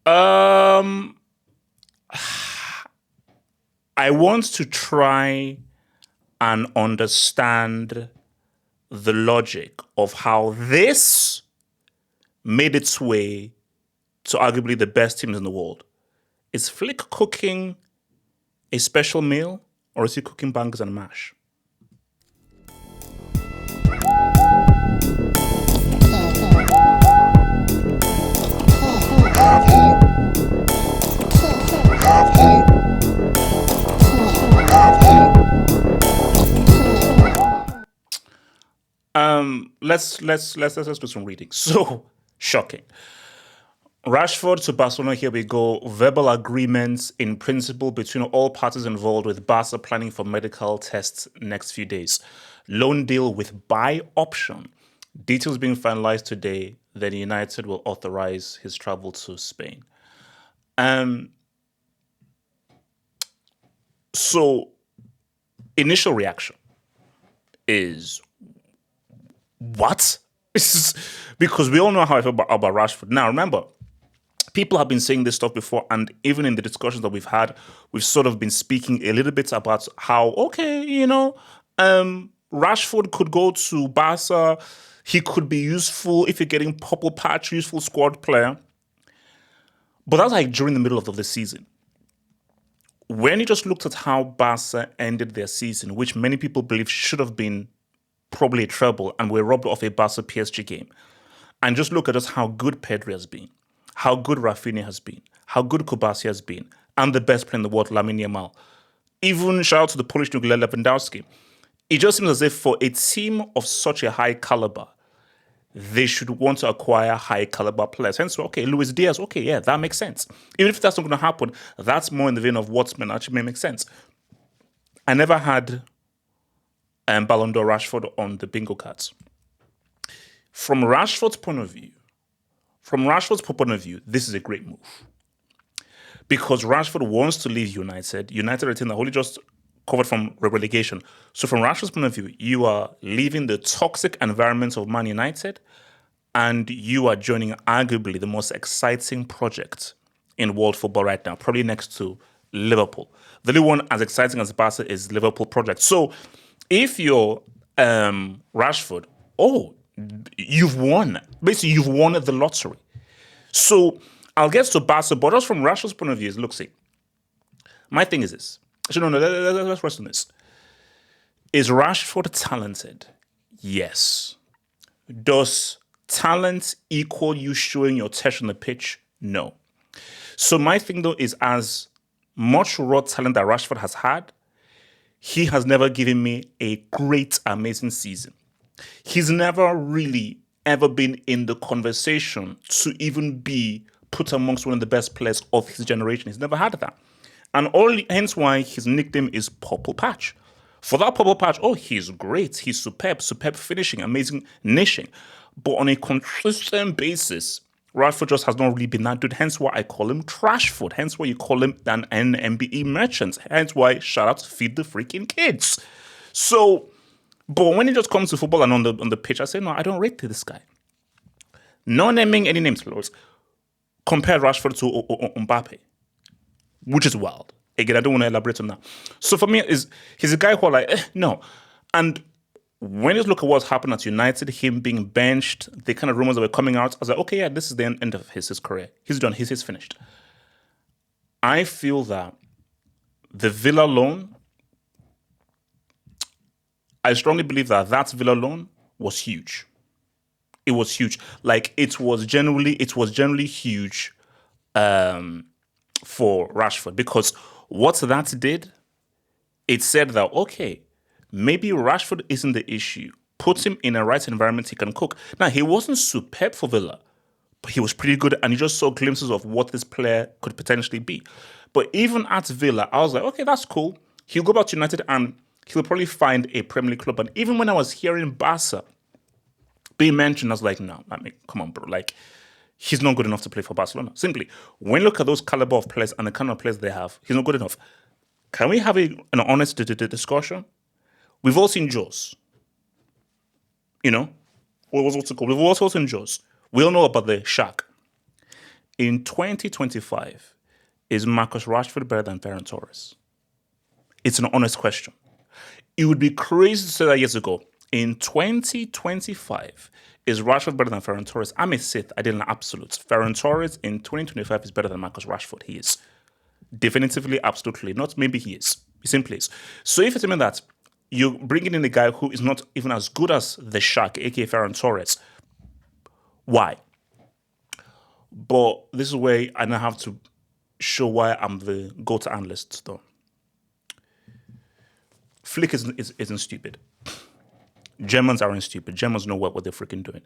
Um, I want to try and understand the logic of how this made its way to arguably the best teams in the world. Is Flick cooking a special meal or is he cooking bangers and mash? Let's do some reading. So shocking. Rashford to Barcelona, here we go. Verbal agreements in principle between all parties involved, with Barca planning for medical tests next few days. Loan deal with buy option. Details being finalized today. Then United will authorize his travel to Spain. Um, so initial reaction is what? Because we all know how I feel about Rashford. Now remember, people have been saying this stuff before, and even in the discussions that we've had, we've sort of been speaking a little bit about how, okay, Rashford could go to Barca. He could be useful if you're getting purple patch, useful squad player. But that's like during the middle of the season. When you just looked at how Barca ended their season, which many people believe should have been probably a treble, and were robbed of a Barca PSG game, and just look at just how good Pedri has been, how good Rafinha has been, how good Kubasi has been, and the best player in the world, Lamine Yamal. Even shout out to the Polish nuclear Lewandowski. It just seems as if for a team of such a high caliber, they should want to acquire high caliber players. Hence, okay, Luis Diaz, okay, yeah, that makes sense. Even if that's not going to happen, that's more in the vein of what's meant actually may make sense. I never had Ballon d'Or Rashford on the bingo cards. From Rashford's point of view, this is a great move. Because Rashford wants to leave United. United are the only just covered from relegation. So from Rashford's point of view, you are leaving the toxic environment of Man United and you are joining arguably the most exciting project in world football right now, probably next to Liverpool. The only one as exciting as Barca is Liverpool project. So if you're Rashford, you've won. Basically, you've won the lottery. So I'll get to Barca, but just from Rashford's point of view, look, see, my thing is this. Actually, no, let's rest on this. Is Rashford talented? Yes. Does talent equal you showing your test on the pitch? No. So my thing, though, is as much raw talent that Rashford has had, he has never given me a great, amazing season. He's never really ever been in the conversation to even be put amongst one of the best players of his generation. He's never had that. And hence why his nickname is Purple Patch. For that Purple Patch, he's great. He's superb finishing, amazing nishing. But on a consistent basis, Rashford just has not really been that good. Hence why I call him Trashford. Hence why you call him an NMBE merchant. Hence why shout out to Feed the Freaking Kids. So, but when it just comes to football and on the pitch, I say, no, I don't rate this guy. Not naming any names, Lords. Compare Rashford to Mbappe, which is wild. Again, I don't want to elaborate on that. So for me, he's a guy who no. And when you look at what's happened at United, him being benched, the kind of rumors that were coming out, I was like, okay, yeah, this is the end of his career. He's done. He's finished. I feel that the Villa loan, I strongly believe that Villa loan was huge. It was huge. Like it was generally huge for Rashford, because what that did, it said that, okay, maybe Rashford isn't the issue. Put him in a right environment, he can cook. Now, he wasn't superb for Villa, but he was pretty good, and you just saw glimpses of what this player could potentially be. But even at Villa, I was like, okay, that's cool. He'll go back to United and he'll probably find a Premier League club. And even when I was hearing Barca being mentioned, I was like, no, come on, bro. Like, he's not good enough to play for Barcelona. Simply, when you look at those caliber of players and the kind of players they have, he's not good enough. Can we have an honest discussion? We've all seen Jaws. What's it called? We've also seen Jaws. We all know about the shark. in 2025, is Marcus Rashford better than Ferran Torres? It's an honest question. It would be crazy to say that years ago. In 2025, is Rashford better than Ferran Torres? I'm a Sith. I did an absolute. Ferran Torres in 2025 is better than Marcus Rashford. He is. Definitively, absolutely. Not maybe he is. He simply is. So if it's mean that you're bringing in a guy who is not even as good as the Shark, aka Ferran Torres, why? But this is where I now have to show why I'm the go-to analyst, though. Flick isn't stupid. Germans aren't stupid. Germans know what they're freaking doing.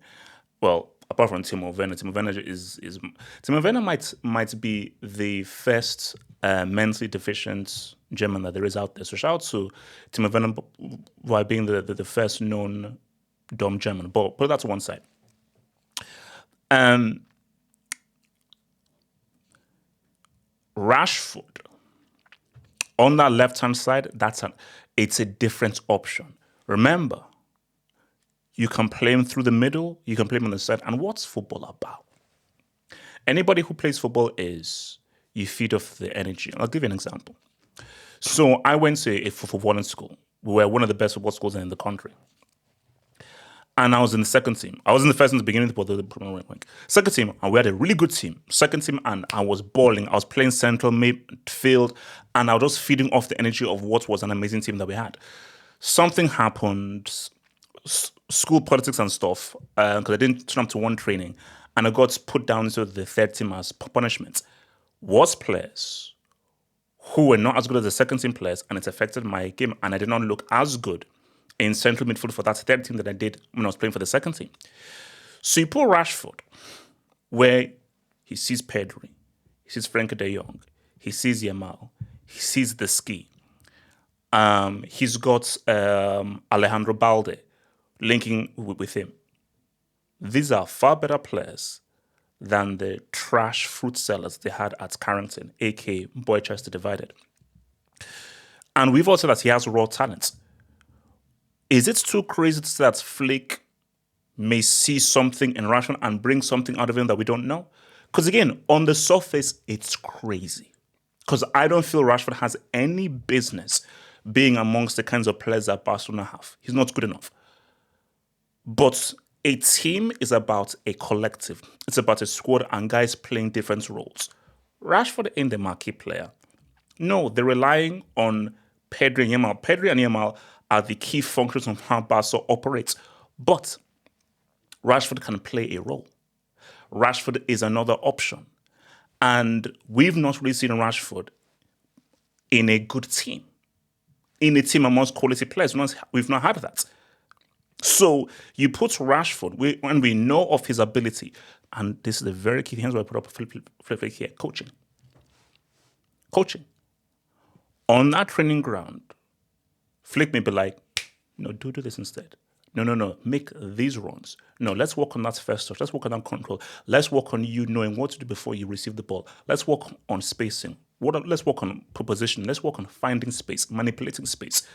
Well, apart from Timo Werner. Timo Werner might be the first mentally deficient German that there is out there. So shout out to Timo Werner by being the first known dumb German. But put that to one side. Rashford on that left-hand side, it's a different option. Remember, you can play him through the middle, you can play him on the side. And what's football about? Anybody who plays football is you feed off the energy. I'll give you an example. So I went to a footballing school. We were one of the best football schools in the country. And I was in the second team. I was in the first in the beginning, but the second team, and we had a really good team. Second team, and I was balling. I was playing central midfield, and I was just feeding off the energy of what was an amazing team that we had. Something happened, school politics and stuff, because I didn't turn up to one training, and I got put down into the third team as punishment. Was players who were not as good as the second team players, and it affected my game, and I did not look as good in central midfield for that third team that I did when I was playing for the second team. So you put Rashford, where he sees Pedri, he sees Frenkie de Jong, he sees Yamal, he sees the ski. He's got Alejandro Balde linking with him. These are far better players than the trash fruit sellers they had at Carrington, aka Boychester Divided. And we've also said that he has raw talent. Is it too crazy to say that Flick may see something in Rashford and bring something out of him that we don't know? Because again, on the surface, it's crazy. Because I don't feel Rashford has any business being amongst the kinds of players that Barcelona have. He's not good enough. But a team is about a collective. It's about a squad and guys playing different roles. Rashford ain't the marquee player. No, they're relying on Pedri and Yamal. Pedri and Yamal are the key functions of how Barca operates. But Rashford can play a role. Rashford is another option. And we've not really seen Rashford in a good team. In a team amongst quality players. We've not had that. So you put Rashford, when we know of his ability, and this is the very key, hence why I put up Flip here, coaching. Coaching. On that training ground, Flick may be like, no, do this instead. No, make these runs. No, let's work on that first touch. Let's work on that control. Let's work on you knowing what to do before you receive the ball. Let's work on spacing. Let's work on proposition. Let's work on finding space, manipulating space.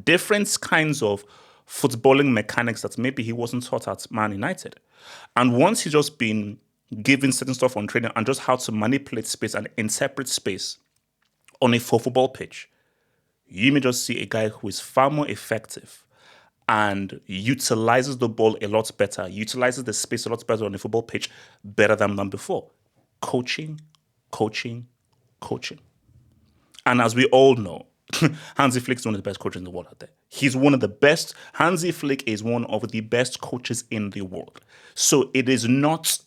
Different kinds of footballing mechanics that maybe he wasn't taught at Man United. And once he's just been given certain stuff on training and just how to manipulate space and interpret space on a football pitch, you may just see a guy who is far more effective and utilizes the ball a lot better, utilizes the space a lot better on a football pitch, better than before. Coaching. And as we all know, Hansi Flick is one of the best coaches in the world out there. He's one of the best. Hansi Flick is one of the best coaches in the world. So it is not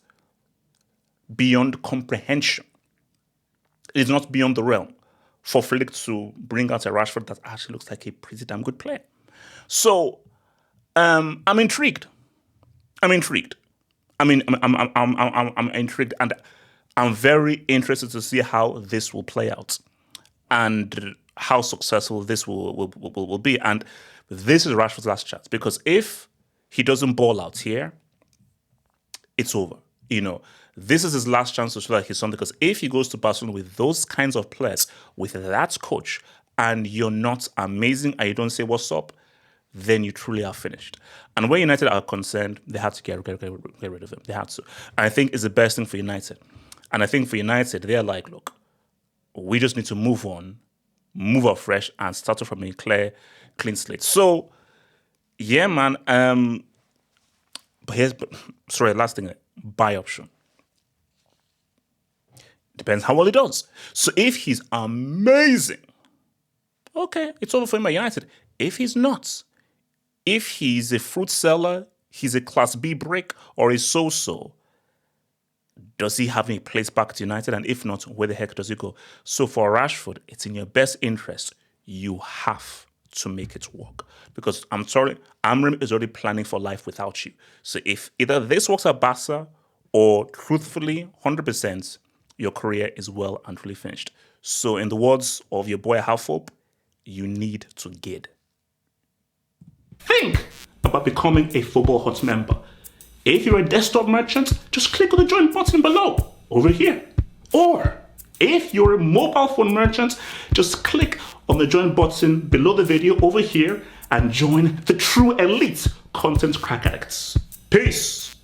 beyond comprehension. It is not beyond the realm for Flick to bring out a Rashford that actually looks like a pretty damn good player. So I'm intrigued. I'm intrigued, and I'm very interested to see how this will play out and how successful this will be. And this is Rashford's last chance, because if he doesn't ball out here, it's over. This is his last chance to show that he's something, because if he goes to Barcelona with those kinds of players, with that coach, and you're not amazing and you don't say what's up, then you truly are finished. And where United are concerned, they had to get rid of him. They had to. And I think it's the best thing for United. And I think for United, they're like, look, we just need to move on, move up fresh, and start off from a clean slate. So, yeah, man. Last thing, buy option. Depends how well he does. So if he's amazing, okay, it's over for him at United. If he's not, if he's a fruit seller, he's a Class B brick, or a so-so, does he have a place back to United? And if not, where the heck does he go? So for Rashford, it's in your best interest. You have to make it work. Because I'm sorry, Amrim is already planning for life without you. So if either this works at Barca, or truthfully, 100%, your career is well and truly finished. So in the words of your boy Halfhope, you need to gid. Think about becoming a Football Hut member. If you're a desktop merchant, just click on the join button below, over here. Or if you're a mobile phone merchant, just click on the join button below the video over here and join the true elite content crack addicts. Peace.